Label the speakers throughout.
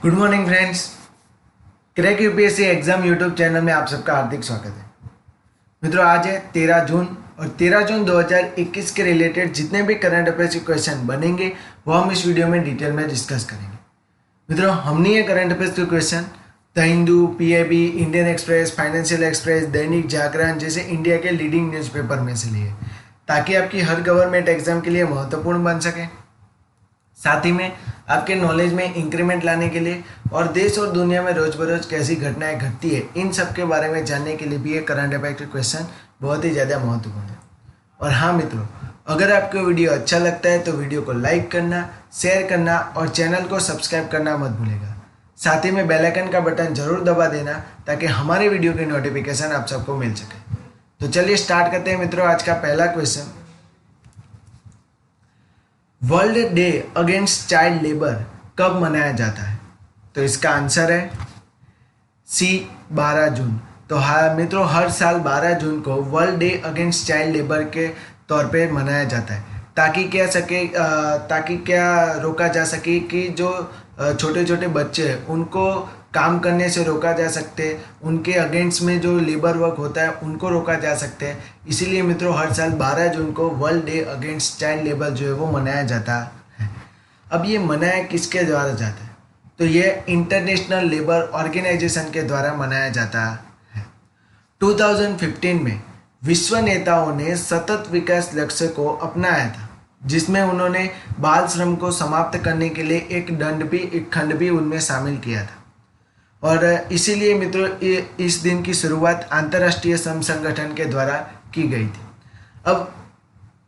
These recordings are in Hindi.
Speaker 1: Good morning friends. Crack UPSC exam YouTube channel में आप सबका हार्दिक स्वागत है। मित्रों, आज है 13 जून और 13 जून 2021 के रिलेटेड जितने भी करंट अफेयर्स के क्वेश्चन बनेंगे वो हम इस वीडियो में डिटेल में डिस्कस करेंगे। मित्रों, हमने ये करंट अफेयर्स के question the Hindu, PAB, Indian express, financial express, Dainik Jagran जैसे इंडिया के लीडिंग न्यूज़पेपर में से लिए, ताकि आपकी हर गवर्नमेंट एग्जाम के लिए महत्वपूर्ण बन सके, साथ ही में आपके नॉलेज में इंक्रीमेंट लाने के लिए और देश और दुनिया में रोज बरोज कैसी घटनाएं घटती है इन सब के बारे में जानने के लिए भी ये करंट अफेयर के क्वेश्चन बहुत ही ज़्यादा महत्वपूर्ण है। और हाँ मित्रों, अगर आपको वीडियो अच्छा लगता है तो वीडियो को लाइक करना, शेयर करना और चैनल को सब्सक्राइब करना मत भूलेगा। साथ ही में बेल आइकन का बटन जरूर दबा देना ताकि हमारे वीडियो की नोटिफिकेशन आप सबको मिल सके। तो चलिए स्टार्ट करते हैं मित्रों। आज का पहला question, world day against child labour कब मनाया जाता है? तो इसका आंसर है सी 12 जून। तो हाँ मित्रों, हर साल 12 जून को world day against child labour के तौर पे मनाया जाता है, ताकि क्या रोका जा सके कि जो छोटे छोटे बच्चे हैं उनको काम करने से रोका जा सकते, उनके अगेंस्ट में जो लेबर वर्क होता है उनको रोका जा सकते हैं। इसीलिए मित्रों हर साल 12 जून को world day against child labour जो है वो मनाया जाता है। अब ये मनाया किसके द्वारा जाता है? तो ये इंटरनेशनल लेबर ऑर्गेनाइजेशन के द्वारा मनाया जाता है। 2015 में विश्व नेताओं ने सतत विकास लक्ष्य को अपनाया था, जिसमें उन्होंने बाल श्रम को समाप्त करने के लिए एक खंड भी उनमें शामिल किया था। और इसीलिए मित्रों इस दिन की शुरुआत अंतर्राष्ट्रीय श्रम संगठन के द्वारा की गई थी। अब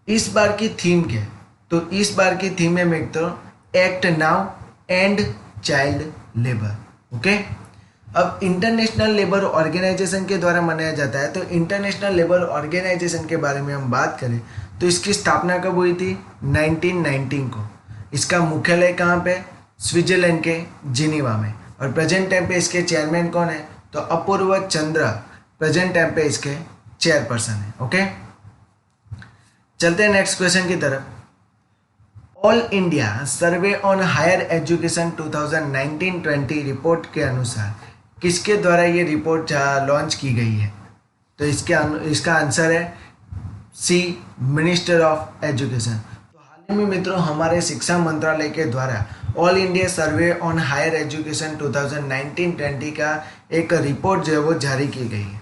Speaker 1: इस बार की थीम क्या है? तो इस बार की थीम है मित्रों act now and child labour. Okay, अब इंटरनेशनल लेबर ऑर्गेनाइजेशन के द्वारा मनाया जाता है। तो इंटरनेशनल लेबर ऑर्गेनाइजेशन के बारे में हम बात करें तो इसकी स्थापना कब हुई थी? 1919 को। इसका मुख्यालय कहाँ पे? स्विट्जरलैंड के जिनीवा में। और प्रेजेंट टाइम पे इसके चेयरमैन कौन है? तो अपूर्व चंद्र प्रेजेंट टाइम पे इसके चेयरपर्सन है। ओके, चलते हैं नेक्स्ट क्वेश्चन की तरफ। All India survey on higher education 2019-20 report के अनुसार किसके द्वारा ये रिपोर्ट लॉन्च की गई है? तो इसका आंसर है सी, मिनिस्टर ऑफ एजुकेशन। तो हाल ही में मित्रों हमारे शिक्षा मंत्रालय के द्वारा all India survey on higher education 2019-20 का एक रिपोर्ट जो है वो जारी की गई है।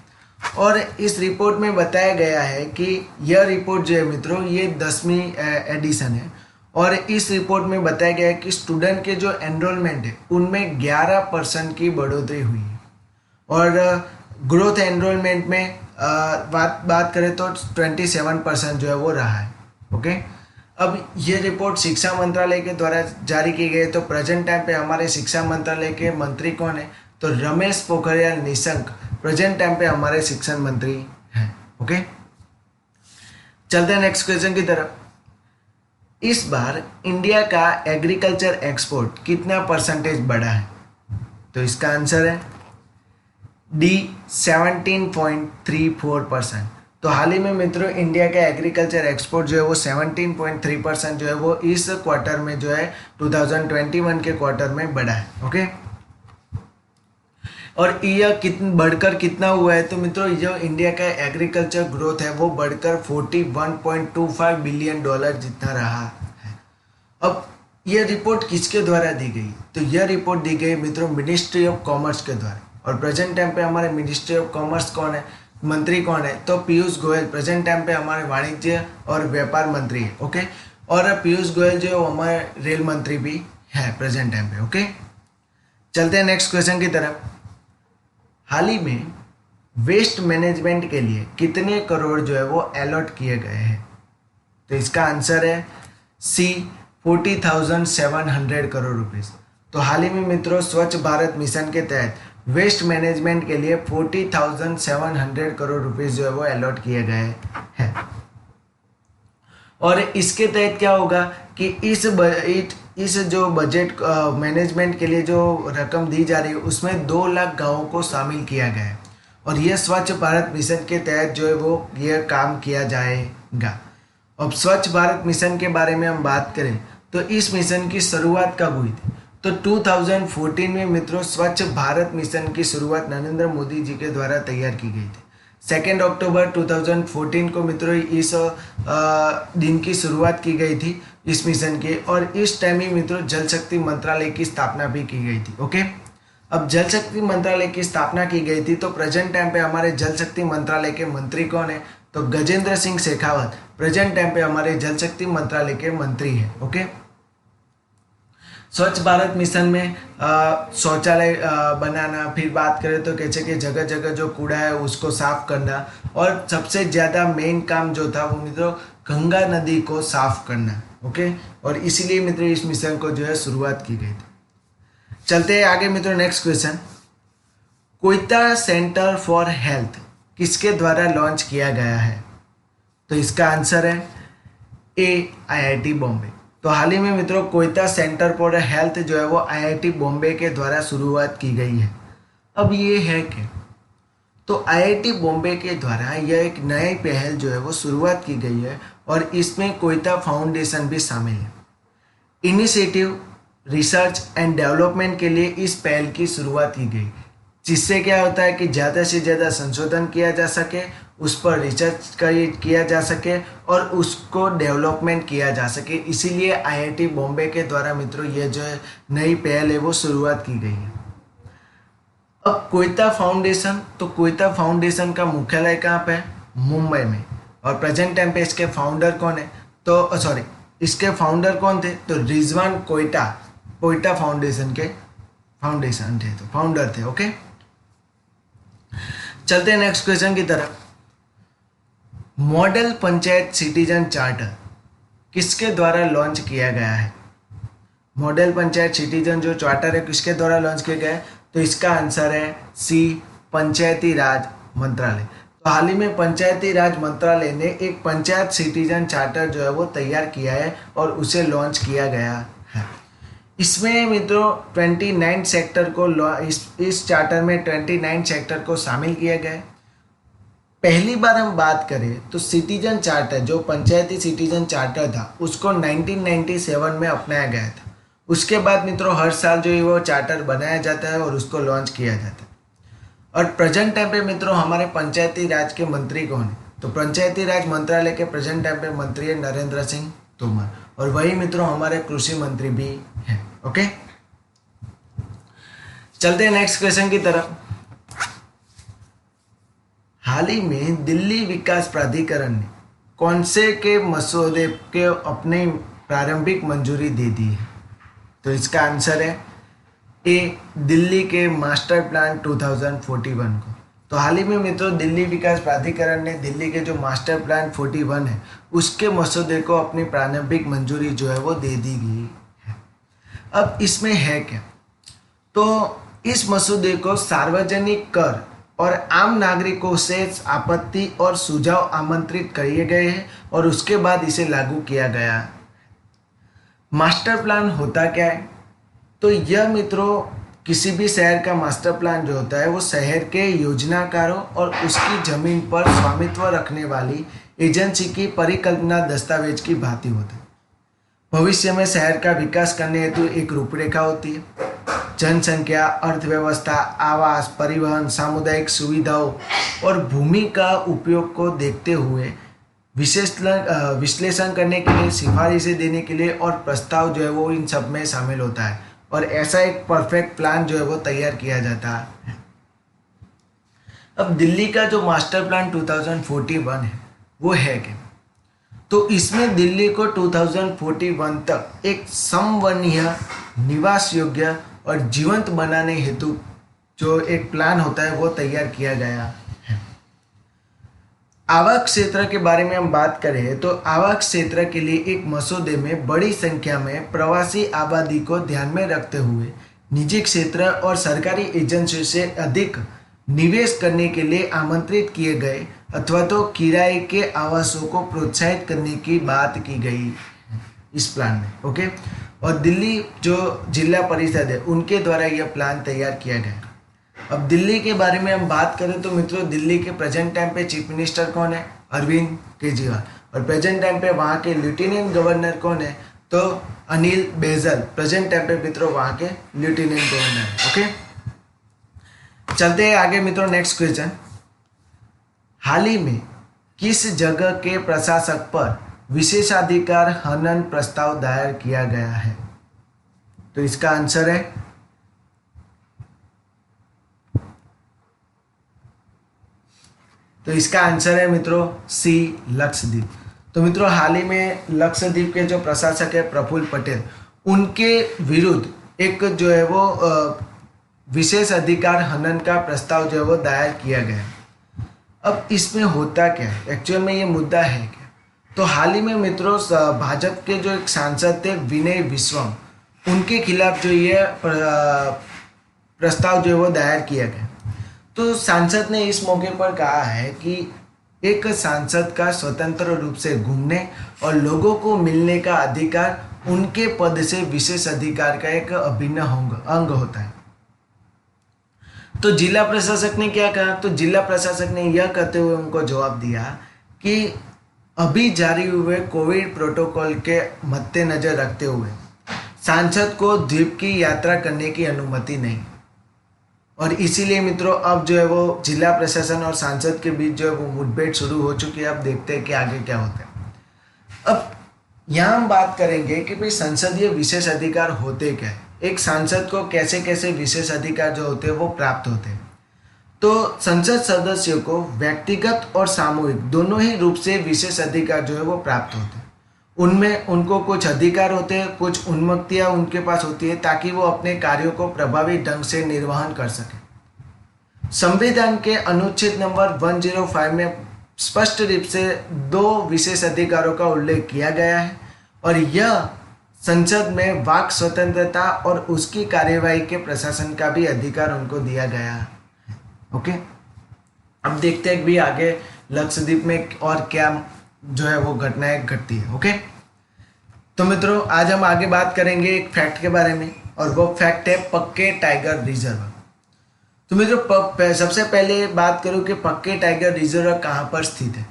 Speaker 1: और इस रिपोर्ट में बताया गया है कि यह रिपोर्ट जो है मित्रों ये 10वीं एडिशन है। और इस रिपोर्ट में बताया गया है कि स्टूडेंट के जो एनरोलमेंट है उनमें 11% की बढ़ोतरी हुई है। और ग्रोथ एनरोलमेंट में बात करें तो 27% जो है वो रहा है। ओके, अब ये रिपोर्ट शिक्षा मंत्रालय के द्वारा जारी की गई। तो प्रेजेंट टाइम पे हमारे शिक्षा मंत्रालय के मंत्री कौन है? तो रमेश पोखरियाल निशंक प्रेजेंट टाइम पे हमारे शिक्षा मंत्री हैं। ओके, चलते हैं नेक्स्ट क्वेश्चन की तरफ। इस बार इंडिया का एग्रीकल्चर एक्सपोर्ट कितना परसेंटेज बढ़ा है? तो इसका आंसर है डी, 17.34%। तो हाल ही में मित्रों इंडिया का एग्रीकल्चर एक्सपोर्ट जो है वो 17.3% जो है वो इस क्वार्टर में जो है 2021 के क्वार्टर में बढ़ा है। ओके, और यह बढ़कर कितना हुआ है? तो मित्रों जो इंडिया का एग्रीकल्चर ग्रोथ है वो बढ़कर $41.25 बिलियन जितना रहा है। अब यह रिपोर्ट किसके द्वारा दी गई? तो यह रिपोर्ट दी गई मित्रों मिनिस्ट्री ऑफ कॉमर्स के द्वारा। और प्रेजेंट टाइम पे हमारे मिनिस्ट्री ऑफ कॉमर्स कौन है? मंत्री कौन है? तो पीयूष गोयल प्रेजेंट टाइम पे हमारे वाणिज्य और व्यापार मंत्री है। ओके, और पीयूष गोयल जो हमारे रेल मंत्री भी है प्रेजेंट टाइम पे। ओके, चलते हैं नेक्स्ट क्वेश्चन की तरफ। हाल ही में वेस्ट मैनेजमेंट के लिए कितने करोड़ जो है वो अलॉट किए गए हैं? तो इसका आंसर है सी, 40,700 करोड़ रुपीस। तो हाल ही में मित्रों स्वच्छ भारत मिशन के तहत वेस्ट मैनेजमेंट के लिए 40,700 करोड़ रुपीस जो है वो अलॉट किए गए हैं। और इसके तहत क्या होगा कि इस जो बजट मैनेजमेंट के लिए जो रकम दी जा रही है उसमें 2 लाख गाँवों को शामिल किया गया है। और यह स्वच्छ भारत मिशन के तहत जो है वो यह काम किया जाएगा। अब स्वच्छ भारत मिशन के बारे में हम बात करें तो इस मिशन की शुरुआत कब हुई थी? तो 2014 में मित्रों स्वच्छ भारत मिशन की शुरुआत नरेंद्र मोदी जी के द्वारा तैयार की गई थी। 2 अक्टूबर 2014 को मित्रों इस दिन की शुरुआत की गई थी इस मिशन की, और इस टाइम ही मित्रों जल शक्ति मंत्रालय की स्थापना भी की गई थी। ओके, अब जल शक्ति मंत्रालय की स्थापना की गई थी, तो प्रेजेंट टाइम पे हमारे जल शक्ति मंत्रालय के मंत्री कौन है? तो गजेंद्र सिंह शेखावत प्रेजेंट टाइम पे हमारे जल शक्ति मंत्रालय के मंत्री हैं। ओके, स्वच्छ भारत मिशन में शौचालय बनाना, फिर बात करें तो कैसे कि जगह जगह जो कूड़ा है उसको साफ करना, और सबसे ज़्यादा मेन काम जो था वो मित्रों गंगा नदी को साफ करना। ओके, और इसीलिए मित्रों इस मिशन को जो है शुरुआत की गई थी। चलते हैं आगे मित्रों, next question. Quetta centre for health किसके द्वारा लॉन्च किया गया है? तो इसका आंसर है ए, IIT बॉम्बे। तो हाल ही में मित्रों कोयटा सेंटर फॉर हेल्थ जो है वो IIT बॉम्बे के द्वारा शुरुआत की गई है। अब ये है कि तो IIT बॉम्बे के द्वारा यह एक नई पहल जो है वो शुरुआत की गई है, और इसमें कोयटा फाउंडेशन भी शामिल है। इनिशिएटिव रिसर्च एंड डेवलपमेंट के लिए इस पहल की शुरुआत की गई, जिससे क्या होता है कि ज़्यादा से ज़्यादा संशोधन किया जा सके, उस पर रिसर्च किया जा सके और उसको डेवलपमेंट किया जा सके। इसीलिए IIT बॉम्बे के द्वारा मित्रों ये जो है नई पहल है वो शुरुआत की गई है। अब कोयटा फाउंडेशन, तो कोयटा फाउंडेशन का मुख्यालय कहाँ पे है? मुंबई में। और प्रेजेंट टाइम पे इसके फाउंडर कौन है? तो सॉरी, इसके फाउंडर कौन थे? तो रिजवान कोयटा, कोयटा फाउंडेशन के फाउंडेशन थे, तो फाउंडर थे। ओके, चलते हैं नेक्स्ट क्वेश्चन की तरफ। मॉडल पंचायत सिटीजन चार्टर किसके द्वारा लॉन्च किया गया है? मॉडल पंचायत सिटीजन जो चार्टर है किसके द्वारा लॉन्च किया गया है? तो इसका आंसर है सी, पंचायती राज मंत्रालय। तो हाल ही में पंचायती राज मंत्रालय ने एक पंचायत सिटीजन चार्टर जो है वो तैयार किया है और उसे लॉन्च किया गया है। इसमें मित्रों 29 सेक्टर को इस चार्टर में 29 सेक्टर को शामिल किया गया है। पहली बार हम बात करें तो सिटीजन चार्टर जो पंचायती सिटीजन चार्टर था उसको 1997 में अपनाया गया था। उसके बाद मित्रों हर साल जो है वो चार्टर बनाया जाता है और उसको लॉन्च किया जाता है। और प्रेजेंट टाइम पे मित्रों हमारे पंचायती राज के मंत्री कौन है? तो पंचायती राज मंत्रालय के प्रेजेंट टाइम पे मंत्री है नरेंद्र सिंह तोमर, और वही मित्रों हमारे कृषि मंत्री भी हैं। ओके, चलते हैं नेक्स्ट क्वेश्चन की तरफ। हाल ही में दिल्ली विकास प्राधिकरण ने कौन से के मसौदे के अपने प्रारंभिक मंजूरी दे दी है? तो इसका आंसर है ए, दिल्ली के मास्टर प्लान 2041 को। तो हाल ही में मित्रों दिल्ली विकास प्राधिकरण ने दिल्ली के जो मास्टर प्लान 41 है उसके मसौदे को अपनी प्रारंभिक मंजूरी जो है वो दे दी गई है। अब इसमें है क्या? तो इस मसौदे को सार्वजनिक कर और आम नागरिकों से आपत्ति और सुझाव आमंत्रित किए गए हैं और उसके बाद इसे लागू किया गया। मास्टर प्लान होता क्या है? तो यह मित्रों किसी भी शहर का मास्टर प्लान जो होता है वो शहर के योजनाकारों और उसकी जमीन पर स्वामित्व रखने वाली एजेंसी की परिकल्पना दस्तावेज की भांति होता है। भविष्य में शहर का विकास करने हेतु एक रूपरेखा होती है। जनसंख्या, अर्थव्यवस्था, आवास, परिवहन, सामुदायिक सुविधाओं और भूमि का उपयोग को देखते हुए विश्लेषण करने के लिए, सिफारिशें देने के लिए और प्रस्ताव जो है वो इन सब में शामिल होता है, और ऐसा एक परफेक्ट प्लान जो है वो तैयार किया जाता है। अब दिल्ली का जो मास्टर प्लान 2041 है वो है कि तो इसमें दिल्ली को 2041 तक एक समवनीय, निवास योग्य और जीवंत बनाने हेतु जो एक प्लान होता है वो तैयार किया गया है। आवास क्षेत्र के बारे में हम बात करें तो आवास क्षेत्र के लिए एक मसौदे में बड़ी संख्या में प्रवासी आबादी को ध्यान में रखते हुए निजी क्षेत्र और सरकारी एजेंसियों से अधिक निवेश करने के लिए आमंत्रित किए गए अथवा तो किराए के आवासों को प्रोत्साहित करने की बात की गई इस प्लान में। ओके, और दिल्ली जो जिला परिषद है उनके द्वारा यह प्लान तैयार किया गया। अब दिल्ली के बारे में हम बात करें तो मित्रों दिल्ली के प्रेजेंट टाइम पे चीफ मिनिस्टर कौन है? अरविंद केजरीवाल। और प्रेजेंट टाइम पे वहाँ के लेफ्टिनेंट गवर्नर कौन है? तो अनिल बैजल प्रेजेंट टाइम पे मित्रों वहाँ के लेफ्टिनेंट गवर्नर है। ओके, चलते हैं आगे मित्रों। नेक्स्ट क्वेश्चन, हाल ही में किस जगह के प्रशासक पर विशेषाधिकार हनन प्रस्ताव दायर किया गया है? तो इसका आंसर है मित्रों सी, लक्षद्वीप। तो मित्रों हाल ही में लक्षद्वीप के जो प्रशासक है प्रफुल्ल पटेल, उनके विरुद्ध एक जो है वो विशेष अधिकार हनन का प्रस्ताव जो है वो दायर किया गया। अब इसमें होता क्या है, एक्चुअल में ये मुद्दा है क्या? तो हाल ही में मित्रों भाजपा के जो एक सांसद थे विनय विश्वम, उनके खिलाफ जो ये प्रस्ताव जो है वो दायर किया गया। तो सांसद ने इस मौके पर कहा है कि एक सांसद का स्वतंत्र रूप से घूमने और लोगों को मिलने का अधिकार उनके पद से विशेष अधिकार का एक अभिन्न अंग होता है। तो जिला प्रशासक ने क्या कहा? तो जिला प्रशासक ने यह कहते हुए उनको जवाब दिया कि अभी जारी हुए कोविड प्रोटोकॉल के मद्देनजर रखते हुए सांसद को द्वीप की यात्रा करने की अनुमति नहीं, और इसीलिए मित्रों अब जो है वो जिला प्रशासन और सांसद के बीच जो है वो मुठभेड़ शुरू हो चुकी है। अब देखते हैं कि आगे क्या होता है। अब यहाँ हम बात करेंगे कि भाई संसदीय विशेष अधिकार होते क्या है, एक सांसद को कैसे कैसे विशेष अधिकार जो होते हैं वो प्राप्त होते हैं। तो संसद सदस्यों को व्यक्तिगत और सामूहिक दोनों ही रूप से विशेष अधिकार जो है वो प्राप्त होते हैं। उनमें उनको कुछ अधिकार होते हैं, कुछ उन्मुक्तियां उनके पास होती है ताकि वो अपने कार्यों को प्रभावी ढंग से निर्वहन कर सके। संविधान के अनुच्छेद नंबर 105 में स्पष्ट रूप से 2 विशेष अधिकारों का उल्लेख किया गया है, और यह संसद में वाक स्वतंत्रता और उसकी कार्यवाही के प्रशासन का भी अधिकार उनको दिया गया है। ओके, अब देखते हैं भी आगे लक्षद्वीप में और क्या जो है वो घटनाएं घटती है। ओके, तो मित्रों आज हम आगे बात करेंगे एक फैक्ट के बारे में, और वो फैक्ट है पक्के टाइगर रिजर्व। तो मित्रों सबसे पहले बात करूं कि पक्के टाइगर रिजर्व कहाँ पर स्थित है।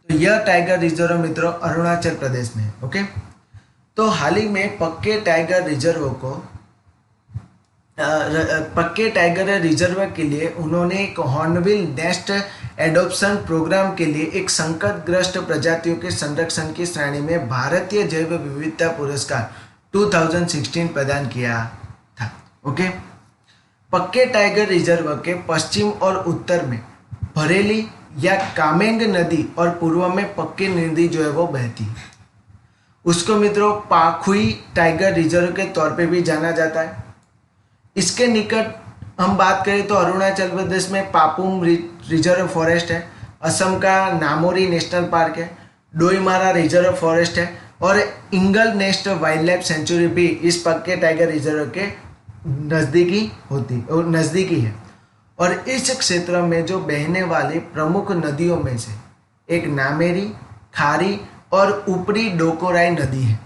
Speaker 1: तो यह टाइगर रिजर्व मित्रों अरुणाचल प्रदेश में है। ओके, तो हाल ही में पक्के टाइगर रिजर्व के लिए उन्होंने एक हॉर्नबिल नेस्ट एडॉप्शन प्रोग्राम के लिए एक संकटग्रस्त प्रजातियों के संरक्षण की श्रेणी में भारतीय जैव विविधता पुरस्कार 2016 प्रदान किया था। ओके, पक्के टाइगर रिजर्व के पश्चिम और उत्तर में बरेली या कामेंग नदी और पूर्व में पक्के नदी जो है वो बहती है। उसको मित्रों पाखुई टाइगर रिजर्व के तौर पे भी जाना जाता है। इसके निकट हम बात करें तो अरुणाचल प्रदेश में पापुम रिजर्व फॉरेस्ट है, असम का नामोरी नेशनल पार्क है, डोईमारा रिजर्व फॉरेस्ट है, और इंगल नेस्ट वाइल्ड लाइफ सेंचुरी भी इस पक्के टाइगर रिजर्व के नज़दीकी है। और इस क्षेत्र में जो बहने वाली प्रमुख नदियों में से एक नामेरी, खारी और ऊपरी डोकोराई नदी है।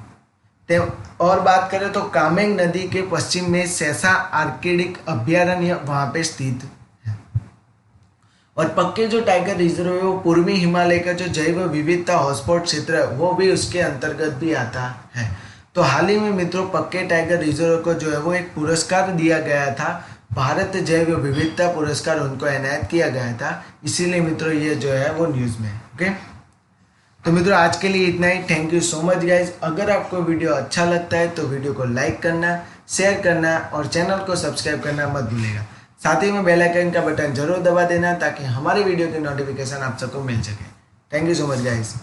Speaker 1: और बात करें तो कामेंग नदी के पश्चिम में सैसा आर्किडिक अभ्यारण्य वहाँ पे स्थित है। और पक्के जो टाइगर रिजर्व है वो पूर्वी हिमालय का जो जैव विविधता हॉटस्पॉट क्षेत्र है वो भी उसके अंतर्गत भी आता है। तो हाल ही में मित्रों पक्के टाइगर रिजर्व को जो है वो एक पुरस्कार दिया गया था, भारत जैव विविधता पुरस्कार उनको इनायत किया गया था, इसीलिए मित्रों ये जो है वो न्यूज़ में है। ओके, तो मित्रों आज के लिए इतना ही। Thank you so much guys. अगर आपको वीडियो अच्छा लगता है तो वीडियो को लाइक करना, शेयर करना और चैनल को सब्सक्राइब करना मत भूलिएगा। साथ ही में बेल आइकन का बटन जरूर दबा देना ताकि हमारी वीडियो की नोटिफिकेशन आप सबको मिल सके। Thank you so much guys.